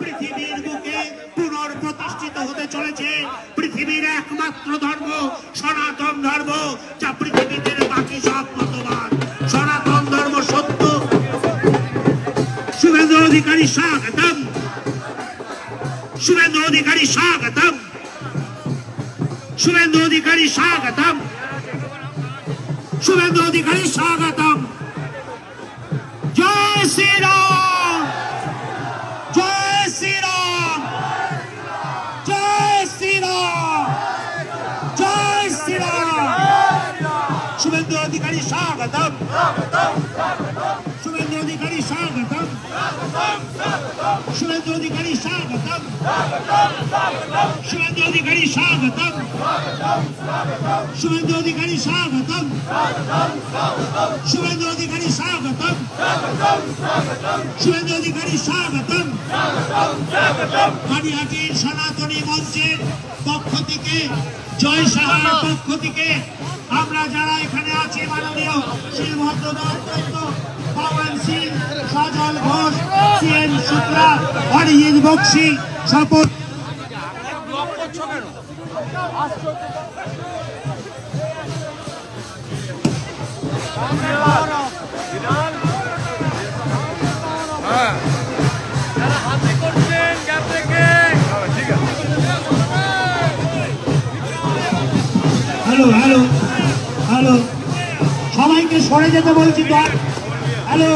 পৃথিবীর বুকে পুনর্প্রতিষ্ঠিত হতে চলেছে পৃথিবীর একমাত্র ধর্ম সনাতন ধর্ম, যা পৃথিবীতে বাকি সব মতবাদ। সনাতন ধর্ম সত্য। শুভেন্দু অধিকারী স্বাগতম, শুভেন্দু অধিকারী স্বাগতম, শুভেন্দু অধিকারী স্বাগতম, শুভেন্দু অধিকারী স্বাগতম। জয় শ্রীরাম, জয় শ্রীরাম, জয় শ্রীরাম, জয় শ্রীরাম। শুভেন্দু অধিকারী স্বাগতম, শুভেন্দু অধিকারী স্বাগতম, শুভেন্দু অধিকারী স্বাগতম, শুভেন্দু অধিকারী স্বাগতম, শুভেন্দু অধিকারী স্বাগতম, শুভেন্দু অধিকারী স্বাগতম, শুভেন্দু অধিকারী স্বাগতম। পানিহাটির সনাতনী মঞ্চের পক্ষ থেকে, জয় সাহার পক্ষ থেকে আমরা যারা এখানে আছি, মাননীয় শিলভদ্র দত্ত, পাওয়ান সিং, সজল ঘোষ, সিএন শুক্লা, অরিজিৎ বক্সি, শপথ। হ্যালো হ্যালো হ্যালো, সবাইকে সরে যেতে বলছি তো। হ্যালো,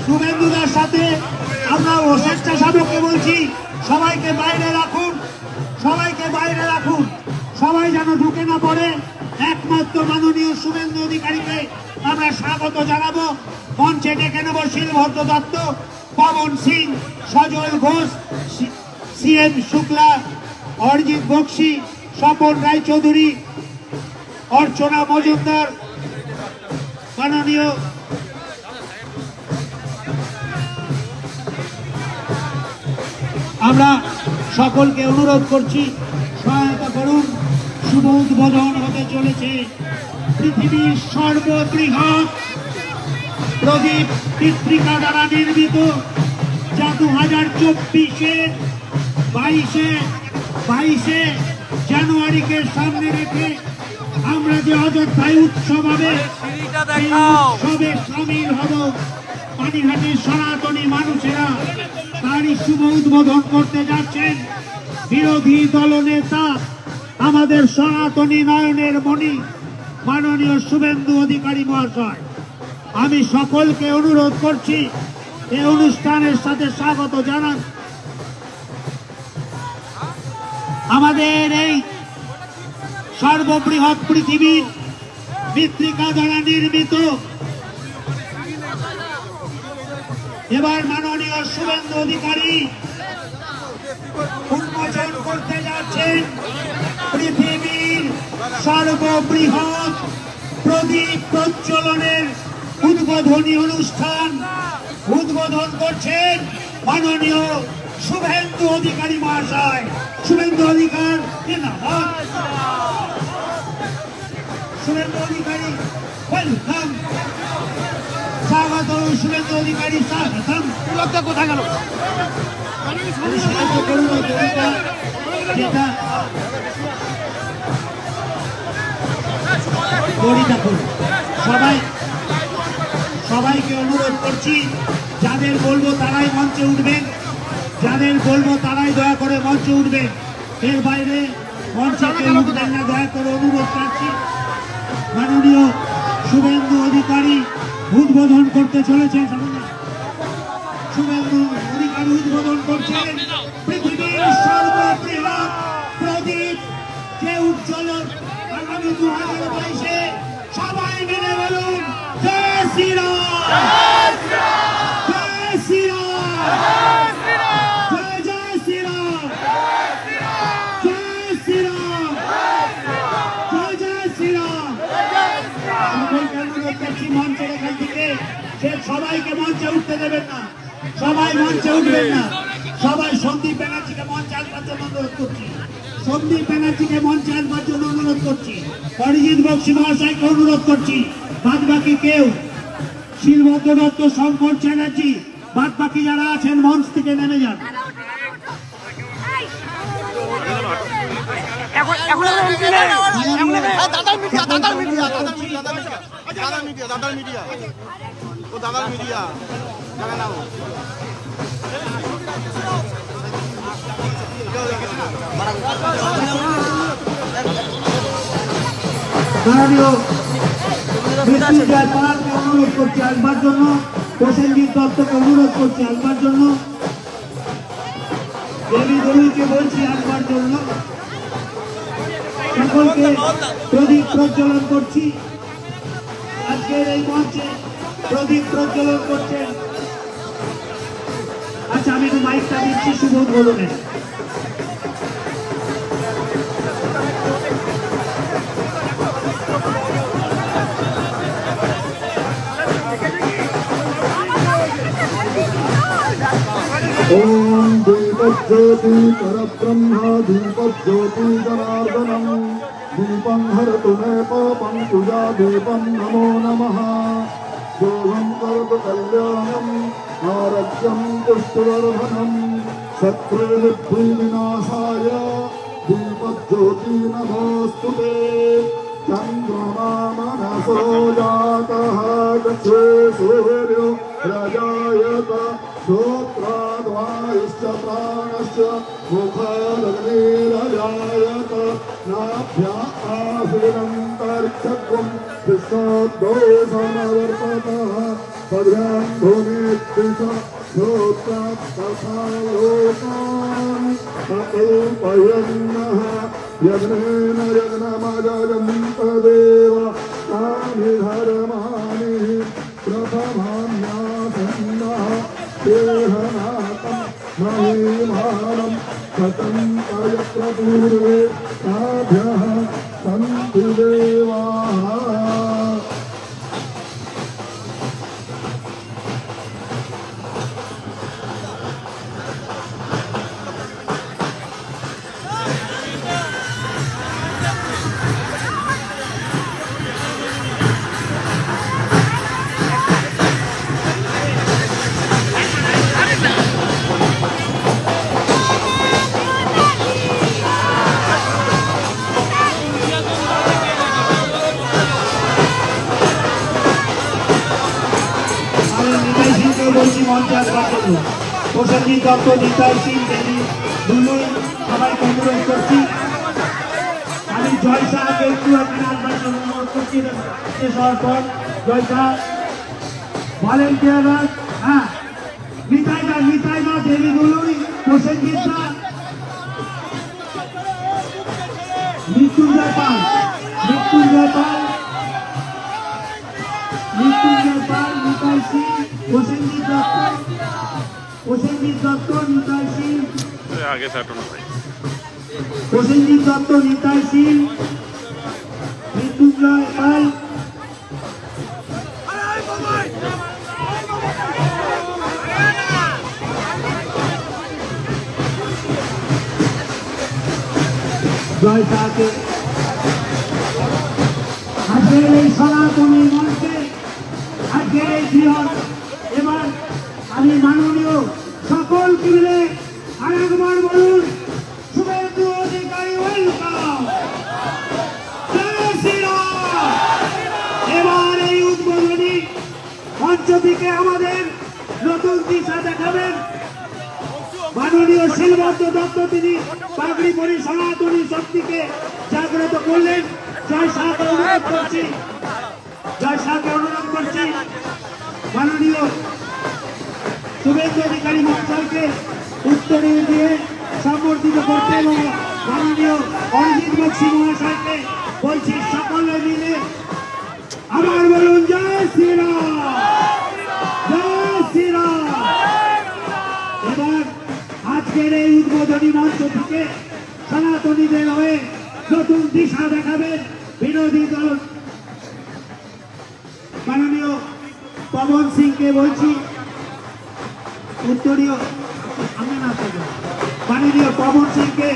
শুভেন্দুদার সাথে আমরা ও স্বেচ্ছাসেবককে বলছি সবাইকে বাইরে রাখুন, সবাইকে বাইরে রাখুন, সবাই যেন ঢুকে না পড়ে। একমাত্র মাননীয় শুভেন্দু অধিকারীকে আমরা স্বাগত জানাবো। মঞ্চে ডেকে নেব শিলভদ্র দত্ত, পবন সিং, সজল ঘোষ, সিএন শুক্লা, অরিজিৎ বক্সি, স্বপন রায়চৌধুরী, অর্চনা মজুমদার, মাননীয় আমরা সকলকে অনুরোধ করছি সহায়তা করুন। শুভ উদ্বোধন হতে চলেছে পৃথিবীর সর্ববৃহৎ প্রদীপ পত্রিকা দ্বারা নির্মিত, যা 2024-এর 22শে জানুয়ারিকে সামনে রেখে আমরা যে অযোধ্যায় উৎসব হবে, উৎসবে সামিল হব। পানিহাটির সনাতনী মানুষেরা তারই শুভ উদ্বোধন করতে যাচ্ছেন বিরোধী দলনেতা, আমাদের সনাতনী নয়নের মণি মাননীয় শুভেন্দু অধিকারী মহাশয়। আমি সকলকে অনুরোধ করছি এই অনুষ্ঠানের সাথে স্বাগত জানান। আমাদের এই সর্ববৃহৎ পৃথিবীর পত্রিকা দ্বারা নির্মিত এবার মাননীয় শুভেন্দু অধিকারী উন্মোচন করতে যাচ্ছেন পৃথিবীর সর্ববৃহৎ প্রদীপ প্রজ্বলনের উদ্বোধনী অনুষ্ঠান। উদ্বোধন করছেন মাননীয় শুভেন্দু অধিকারী মহাশয়। শুভেন্দু অধিকার জিন্দাবাদ, শুভেন্দু অধিকারী ওয়েলকাম, স্বাগত শুভেন্দু অধিকারী স্বাগতম। লজ্জা কোথায় গেল? সাহায্য করুন যেটা গড়িটা করুন। সবাইকে অনুরোধ করছি, যাদের বলবো তারাই মঞ্চে উঠবেন, যাদের বলবো তারাই দয়া করে মঞ্চে উঠবেন। এর বাইরে মঞ্চে কেউ উঠবেন না, দয়া করে অনুরোধ করছি। মাননীয় শুভেন্দু অধিকারী উদ্বোধন করতে চলেছেন, শুভেন্দু অধিকারী উদ্বোধন করছেন পৃথিবীর সর্ববৃহৎ প্রদীপ যে উজ্জ্বলন আগামী 2022-এ। সবাই মিলে বলুন জয় শ্রীরাম, জয় শ্রীরাম, জয় জয় শ্রীরাম, জয় শ্রীরাম, জয় জয় শ্রীরাম। সকলকে অনুরোধ করছি মঞ্চের এখান থেকে সবাইকে মঞ্চে উঠতে দেবেন না, সবাই মঞ্চে উঠবেন না। সবাই সন্দীপ ব্যানার্জিকে মঞ্চে আসবার জন্য অনুরোধ করছি, সন্দীপ ব্যানার্জিকে মঞ্চে আসবার জন্য অনুরোধ করছি, অরিজিৎ বক্সি মহাশয়কে অনুরোধ করছি। বাদ বাকি কেউ, শিলভদ্র দত্ত, শঙ্কর চ্যাটার্জি, বাদ বাকি যারা আছেন মঞ্চ থেকে নেমে যান। অনুরোধ করছি আসবার জন্য, প্রসেনজিৎ দত্তকে অনুরোধ করছি আসবার জন্য, দেবী দলুকে বলছি আসবার জন্য, সকলকে প্রদীপ প্রজ্বলন করছি। আজকের এই মঞ্চে প্রদীপ প্রজ্বলন করছেন। আচ্ছা, আমি একটু মাইকটা দিচ্ছি সুবোধ বলুন। ओम दीपज्योति परब्रह्म दीपज्योति जनार्दनम दीपं हरतु मे पापं पूजा दीपं नमो नमः देवं करोतु कल्याणम् आरोग्यं पुष्टिवर्धनम् शत्रुविनाशाय दीपज्योति नमोस्तुते चंद्रमा मनसो जातः गच्छे सूर्यो रजायत श्रोत्राद्वायुश्च प्राणश्च मुखादग्निरजायत नाभ्या आसीदन्तरिक्षत्वं कृष्णोद्दोषमवर्ततः पद्भ्यां भूमिर्दिश श्रोत्रात् तथा लोकान् अकल्पयन्नः यज्ञेन यज्ञमजयन्त देव तानि धर्माणि प्रथमान्यासन्नः देहनाथं महिमानं कथं यत्र पूर्वे ताभ्यः सन्ति देवाः। প্রসেনজিৎ দত্ত, নিতাই সিং, দেবী দুলু সবাইকে অনুরোধ করছি। আমি জয় শাহকে একটু এখানে আসবার জন্য অনুরোধ করছি। শেষ হওয়ার পর জয় শাহ ভলেন্টিয়ার, হ্যাঁ, নিতাই দা, দেবী দুলুই, প্রসেনজিৎ দা, মৃত্যুঞ্জয় পাল, নিতাই সিং, প্রসেনজিৎ দত্ত, নিতাই সিং, প্রসেনজিৎ দত্ত, নিতাই সিং, মৃত্যুঞ্জয় পাল, জয় শাহকে আজকের এই সনাতনী মঞ্চে, আজকের এই বৃহৎ, এবার আমি মাননীয় সকলকে মিলে আরেকবার বলুন, শুভেন্দু অধিকারী ওয়েলকাম, জয় শ্রীরাম। এবার এই উদ্বোধনী মঞ্চ থেকে আমাদের নতুন দিশা দেখাবেন মাননীয় শিলবদ্ধ দত্ত। তিনি পাগড়ি পরে সনাতনী শক্তিকে জাগ্রত করলেন। জয় শাহকে অনুরোধ করছি, মাননীয় শুভেন্দু অধিকারী মহাশয়কে উত্তরীয় দিয়ে সম্বর্ধিত করতে এবং মাননীয় অরিজিৎ বক্সী মহাশয়কে বলছি সকলে মিলে আবার বলুন জয় শ্রীরাম, জয় শ্রীরাম। এবার আজকের এই উদ্বোধনী মঞ্চ থেকে সনাতনীদের হয়ে নতুন দিশা দেখাবেন বিরোধী দল মাননীয় পবন সিংকে বলছি উত্তরীয়, আমি না মাননীয় পবন সিংকে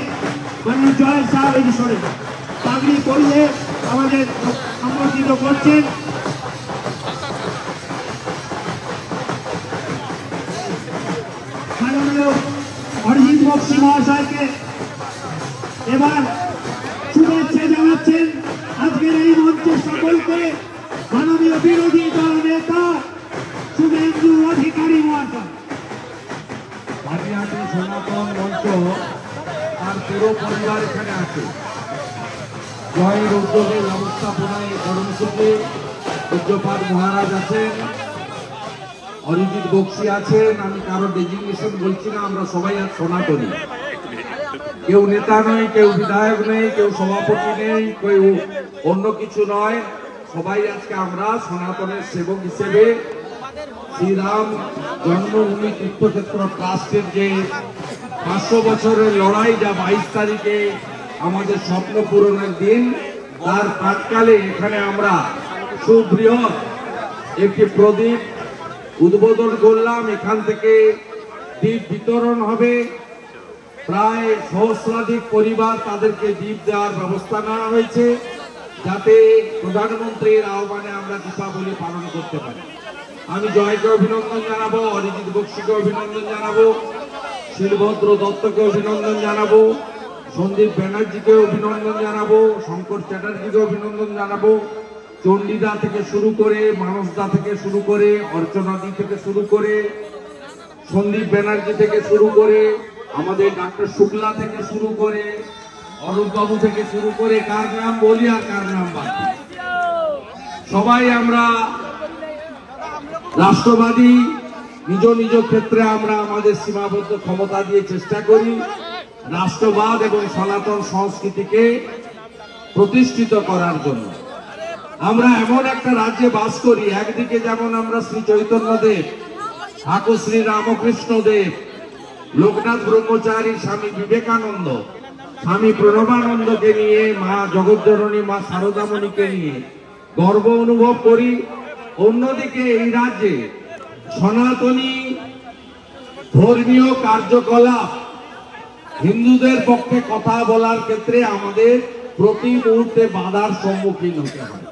মাননীয় জয় শাহ এই সরে পাগড়ি পরিয়ে আমাদের সম্বোধিত করছেন। মাননীয় অরিজিৎ বক্সী মহাশয়কে এবার জানাচ্ছেন আজকের এই মঞ্চের সকলকে মাননীয় বিরোধী দল নেতা শুভেন্দু অধিকারী মহাশয়। পানিহাটি সনাতন মঞ্চ আর পুরো পরিবার এখানে আছে। জয়ের উদ্যোগে ব্যবস্থাপনায় কর্মসূচি পূজ্যপাদ মহারাজ আছেন, অরিজিৎ বক্সি আছেন। আমি কারো ডেজিগনেশন বলছি না, আমরা সবাই আর সনাতনী। কেউ নেতা নয়, কেউ বিধায়ক নেই, কেউ সভাপতি নেই, কেউ অন্য কিছু নয়। সবাই আজকে আমরা সনাতনের সেবক হিসেবে শ্রীরাম জন্মভূমি তীর্থক্ষেত্র ট্রাস্টের যে 500 বছরের লড়াই, যা 22 তারিখে আমাদের স্বপ্ন পূরণের দিন, তার প্রাককালে এখানে আমরা সুবৃহৎ একটি প্রদীপ উদ্বোধন করলাম। এখান থেকে দ্বীপ বিতরণ হবে। প্রায় সহস্রাধিক পরিবার, তাদেরকে দ্বীপ দেওয়ার ব্যবস্থা নেওয়া হয়েছে, যাতে প্রধানমন্ত্রীর আহ্বানে আমরা দীপাবলি পালন করতে পারি। আমি জয়কে অভিনন্দন জানাবো, অরিজিৎ বক্সিকে অভিনন্দন জানাবো, শিলভদ্র দত্তকে অভিনন্দন জানাবো, সন্দীপ ব্যানার্জিকে অভিনন্দন জানাবো, শঙ্কর চ্যাটার্জিকে অভিনন্দন জানাবো, চণ্ডীদা থেকে শুরু করে, মানসদা থেকে শুরু করে, অর্চনাদি থেকে শুরু করে, সন্দীপ ব্যানার্জি থেকে শুরু করে, আমাদের ডাক্তার শুক্লা থেকে শুরু করে, অরূপবাবু থেকে শুরু করে, কার নাম বলি আর কার নাম বাকি, সবাই আমরা রাষ্ট্রবাদী। নিজ নিজ ক্ষেত্রে আমরা আমাদের সীমাবদ্ধ ক্ষমতা দিয়ে চেষ্টা করি রাষ্ট্রবাদ এবং সনাতন সংস্কৃতিকে প্রতিষ্ঠিত করার জন্য। আমরা এমন একটা রাজ্যে বাস করি, একদিকে যেমন আমরা শ্রী চৈতন্যদেব, ঠাকুর শ্রী রামকৃষ্ণ দেব, লোকনাথ ব্রহ্মচারী, স্বামী বিবেকানন্দ, স্বামী প্রণবানন্দকে নিয়ে, মা জগজ্জননী মা শারদামণিকে নিয়ে গর্ব অনুভব করি। অন্যদিকে এই রাজ্যে সনাতনী ধর্মীয় কার্যকলাপ, হিন্দুদের পক্ষে কথা বলার ক্ষেত্রে আমাদের প্রতি মুহূর্তে বাধার সম্মুখীন হতে হয়।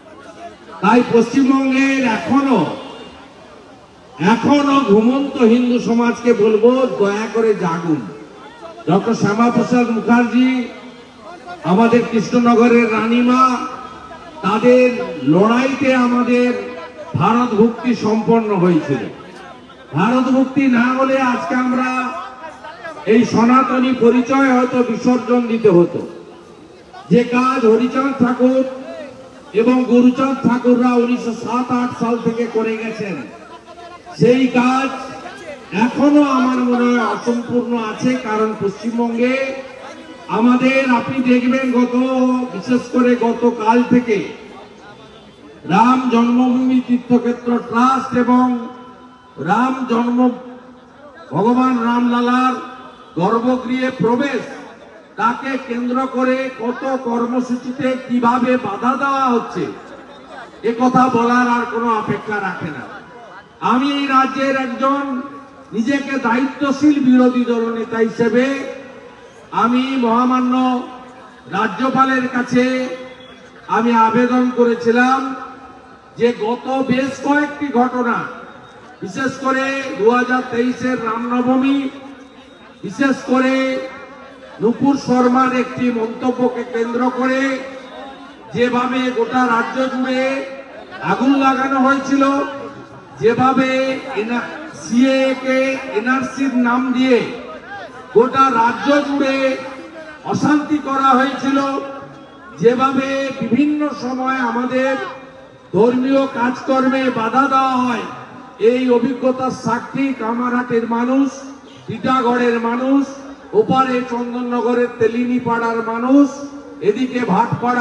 তাই পশ্চিমবঙ্গের এখনো ঘুমন্ত হিন্দু সমাজকে বলবো, দয়া করে জাগুন। ডক্টর শ্যামাপ্রসাদ মুখার্জি, আমাদের কৃষ্ণনগরের রানীমা, তাদের লড়াইতে আমাদের ভারত ভক্তি সম্পন্ন হয়েছিল। ভারত ভক্তি না হলে আজকে আমরা এই সনাতনী পরিচয় হয়তো বিসর্জন দিতে হতো। যে কাজ হরিচাঁদ ঠাকুর এবং গুরুচাঁদ ঠাকুররা 1907-8 সাল থেকে করে গেছেন, সেই কাজ এখনো আমার মনে হয় অসম্পূর্ণ আছে। কারণ পশ্চিমবঙ্গে আমাদের, আপনি দেখবেন বিশেষ করে গতকাল থেকে রাম জন্মভূমি তীর্থক্ষেত্র ট্রাস্ট এবং ভগবান রামলালার গর্ভগৃহে প্রবেশ, তাকে কেন্দ্র করে কত কর্মসূচিতে কিভাবে বাধা দেওয়া হচ্ছে, এ কথা বলার আর কোনো অপেক্ষা রাখে না। আমি এই রাজ্যের একজন নিজেকে দায়িত্বশীল বিরোধী দলনেতা হিসেবে আমি মহামান্য রাজ্যপালের কাছে আমি আবেদন করেছিলাম যে গত বেশ কয়েকটি ঘটনা, বিশেষ করে 2023-এর রামনবমী, বিশেষ করে নুপুর শর্মার একটি মন্তব্যকে কেন্দ্র করে যেভাবে গোটা রাজ্য জুড়ে আগুন লাগানো হয়েছিল, যেভাবে সিএকে এনআরসির নাম দিয়ে গোটা রাজ্য জুড়ে অশান্তি করা হয়েছিল, যেভাবে বিভিন্ন সময় আমাদের ধর্মীয় কাজকর্মে বাধা দেওয়া হয়, এই অভিজ্ঞতার সাক্ষী কামারহাটের মানুষ, টিটাগড়ের মানুষ, ওপারে চন্দননগরের তেলিনী পাড়ার মানুষ, এদিকে ভাটপাড়া